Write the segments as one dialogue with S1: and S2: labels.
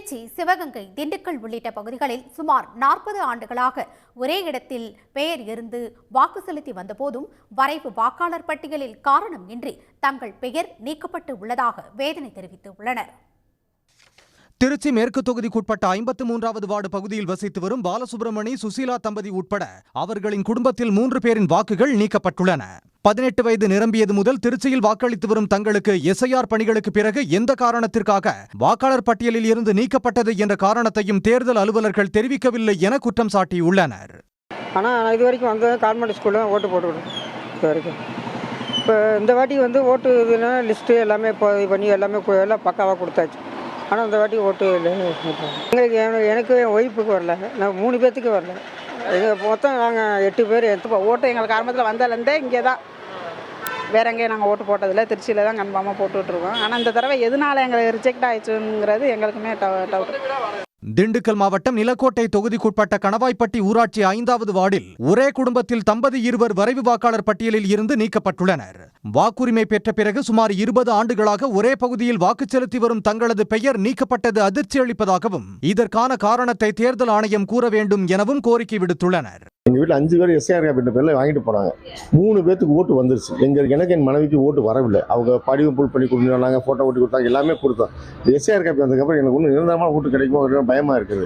S1: திருச்சி, சிவகங்கை, திண்டுக்கல் உள்ளிட்ட பகுதிகளில் சுமார் 40 ஆண்டுகளாக ஒரே இடத்தில் பெயர் இருந்து வாக்கு செலுத்தி வந்தபோதும் வரைவு வாக்காளர் பட்டியலில் காரணம் இன்றி தங்கள் பெயர் நீக்கப்பட்டு உள்ளதாக வேதனை தெரிவித்துள்ளனர்.
S2: திருச்சி மேற்கு தொகுதிக்குட்பட்ட 53வது வார்டு பகுதியில் வசித்து வரும் பாலசுப்ரமணி, சுசீலா தம்பதி உட்பட அவர்களின் குடும்பத்தில் 3 பேரின் வாக்குகள் நீக்கப்பட்டுள்ளன. 18 வயது நிரம்பியது முதல் திருச்சியில் வாக்களித்து வரும் தங்களுக்கு எஸ்ஐஆர் பணிகளுக்கு பிறகு எந்த காரணத்திற்காக வாக்காளர் பட்டியலில் இருந்து நீக்கப்பட்டது என்ற காரணத்தையும் தேர்தல் அலுவலர்கள் தெரிவிக்கவில்லை என குற்றம் சாட்டியுள்ளனர்.
S3: ஆனால் இது வரைக்கும் வந்து கான்வென்ட் ஸ்கூலில் ஓட்டு போட்டுக்கணும். இது வரைக்கும் இப்போ இந்த வாட்டி வந்து ஓட்டு இதுனா லிஸ்ட்டு எல்லாமே இப்போ பண்ணி எல்லாமே எல்லாம் பக்காவாக கொடுத்தாச்சு. ஆனால் இந்த வாட்டி ஓட்டு இல்லை. எனக்கு என் ஒய்ஃபுக்கு வரல, நான் 3 பேர்த்துக்கு வரல. மொத்தம் நாங்கள் 8 பேர்.
S4: ஓட்டு எங்களுக்கு ஆரம்பத்தில் வந்ததுலேருந்தே இங்கே தான், வேற எங்கேயும் நாங்கள் ஓட்டு போட்டதில்லை. திருச்சியில் தான் கன்ஃபார்மாக போட்டுட்ருக்கோம். ஆனால் இந்த தடவை எதனால எங்களுக்கு ரிஜெக்ட் ஆயிடுச்சுங்கிறது எங்களுக்குமே டவுட்.
S2: திண்டுக்கல் மாவட்டம் நிலக்கோட்டை தொகுதிக்குட்பட்ட கணவாய்ப்பட்டி ஊராட்சி 5வது வார்டில் ஒரே குடும்பத்தில் தம்பதி இருவர் வரைவு வாக்காளர் பட்டியலில் இருந்து நீக்கப்பட்டுள்ளனர். வாக்குரிமை பெற்ற பிறகு சுமார் 20 ஆண்டுகளாக ஒரே பகுதியில் வாக்கு செலுத்தி வரும் தங்களது பெயர் நீக்கப்பட்டது அதிர்ச்சி அளிப்பதாகவும் இதற்கான காரணத்தை தேர்தல் ஆணையம் கூற வேண்டும் எனவும் கோரிக்கை விடுத்துள்ளனர்.
S5: எங்கள் வீட்டில் 5 பேர் எஸ்ஐஆர் அப்படின்ற பேரில் வாங்கிட்டு போனாங்க. 3 பேத்துக்கு ஓட்டு வந்துருச்சு. எனக்கு என் மனைவிக்கு ஓட்டு வரவில்லை. அவங்க படிவு புல் பண்ணி கொடுத்தாங்க, ஃபோட்டோ ஓட்டி கொடுத்தாங்க, எல்லாமே கொடுத்தோம். எஸ்ஐஆர் காப்பி வந்ததுக்கப்புறம் எனக்கு ஒன்றும் நிரந்தரமாக ஓட்டு கிடைக்கும் பயமாக இருக்குது.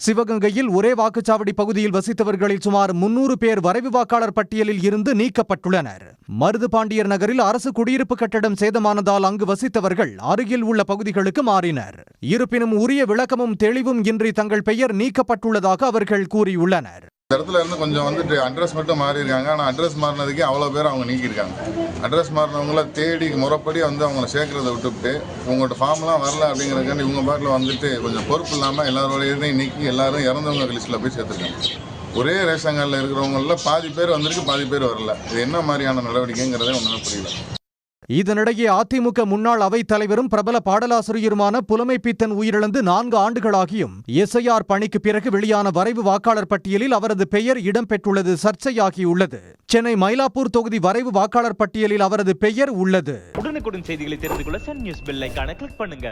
S2: சிவகங்கையில் ஒரே வாக்குச்சாவடி பகுதியில் வசித்தவர்களில் சுமார் 300 பேர் வரைவு வாக்காளர் பட்டியலில் இருந்து நீக்கப்பட்டுள்ளனர். மருதுபாண்டியர் நகரில் அரசு குடியிருப்பு கட்டடம் சேதமானதால் அங்கு வசித்தவர்கள் அருகில் உள்ள பகுதிகளுக்கு மாறினர். இருப்பினும் உரிய விளக்கமும் தெளிவும் இன்றி தங்கள் பெயர் நீக்கப்பட்டுள்ளதாக அவர்கள் கூறியுள்ளனர்.
S6: இந்த இடத்துல இருந்து கொஞ்சம் வந்துட்டு அட்ரஸ் மட்டும் மாறி இருக்காங்க. ஆனால் அட்ரஸ் மாறினதுக்கே அவ்வளோ பேர் அவங்க நீக்கியிருக்காங்க. அட்ரஸ் மாறினவங்கள தேடி முறைப்படி வந்து அவங்கள சேர்க்கறத விட்டுவிட்டு உங்கள்கிட்ட ஃபார்ம்லாம் வரல அப்படிங்கிறதுக்காண்டி இவங்க பாட்டில் வந்துட்டு கொஞ்சம் பொறுப்பு இல்லாமல் எல்லாரோட இதையும் நீக்கி எல்லாரும் இறந்தவங்க லிஸ்ட்டில் போய் சேர்த்துருக்காங்க. ஒரே ரேஷன் கார்டில் இருக்கிறவங்களில் பாதி பேர் வந்திருக்கு, பாதி பேர் வரல. இது என்ன மாதிரியான நடவடிக்கைங்கிறதே ஒன்றுமே புரியல.
S2: இதனிடையே அதிமுக முன்னாள் அவைத் தலைவரும் பிரபல பாடலாசிரியருமான புலமை பித்தன் உயிரிழந்து 4 ஆண்டுகளாகியும் எஸ்ஐஆர் பணிக்கு பிறகு வெளியான வரைவு வாக்காளர் பட்டியலில் அவரது பெயர் இடம்பெற்றுள்ளது சர்ச்சையாகியுள்ளது. சென்னை மயிலாப்பூர் தொகுதி வரைவு வாக்காளர் பட்டியலில் அவரது பெயர் உள்ளது.
S7: உடனுக்குடன் செய்திகளை தெரிந்து கொள்ள சன் நியூஸ் பெல் ஐகானை கிளிக் பண்ணுங்க.